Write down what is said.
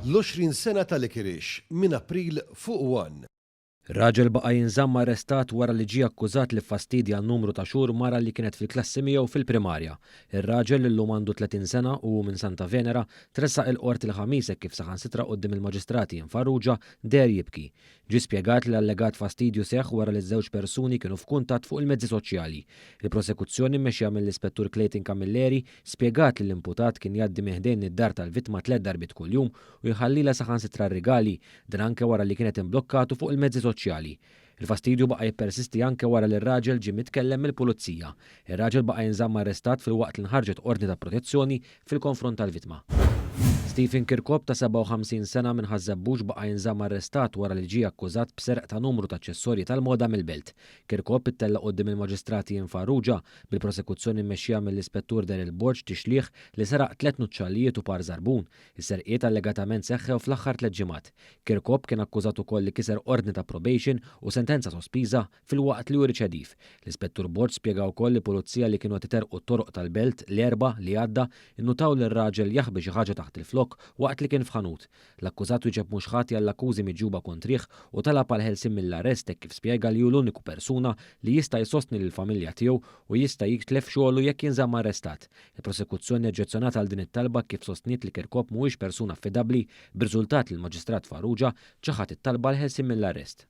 l-20 sena tal-Ikirix minn April fuq 1. Ir-raġel baqa' jinżamm arrestat wara li ġie akkużat li ffastidja n-numru ta' xhur mara li kienet fil-klassi miegħu fil-primarja. Ir-raġel illum għandu 30 sena u minn Santa Venera tressaq il-qort il-ħamis kif saħansitra quddiem il-maġistrati Farrugia der jibki. Ġie spjegat li allegat fastidju seħħ wara li ż-żewġ persuni kienu f'kuntatt fuq il-mezzi soċjali. Il-prosekuzzjoni mmexxija mill-Ispettur Clayton Camilleri spjegat li l-imputat kien jgħaddi meħdejn id-dar tal-vittma 3 darbit kuljum u jħallilha saħansitra rigali din anke wara li kienet imblokkatu fuq il-mezzi soċjali. Il-fastidju baqa' jippersisti anke wara li r-raġel ġie mitkellem mill-pulizija. Ir-raġel baqa' jinżamm arrestat filwaqt li nħarġet ordni ta' protezzjoni fil-konfront tal-vittma. Stephen Kirkhope ta' 57 sena minn Ħażabbux baqa' jinżamm arrestat wara li ġie akkużat b'serq ta' numru ta' aċċessorji tal-moda mill-belt. Kirkhope ittella quddiem il-maġistrati Farrugia bil-prosekuzzjoni mmexxija mill-Ispettur Der il-Borġ tixlieħ li seraq 3 nuċċalijiet u par żarbun. Is-serqiet allegatament seħħew fl-aħħar 3 ġimgħat. Kirkhope kien akkużat ukoll li kiser ordni ta' probation u sentenza sospiża filwaqt li hu riċediv. L-Ispettur Borġ spjega wkoll li pulizija li kienu titerqu t-toroq tal-belt l-erba' li għadda innutaw li r-raġel jaħbi xi ħaġa taħt il-flok waqt li kien f'ħanut. L-akkużat wieġeb mhux ħati għall-akkużi miġġuba kontrih u talab għal ħelsien mill-arrest kif spjega li hu l-uniku persuna li jista' jsostni lill-familja tiegħu u jista' jitlef xogħlu jekk jinżamm arrestat. Il-prosekuzzjoni oġġezzjonat għal din it-talba kif sostniet li Kirkhope mhuwiex persuna affidabbli b'riżultat li l-Maġistrat Farrugia ċaħat it-talba l ħelsien mill-arrest.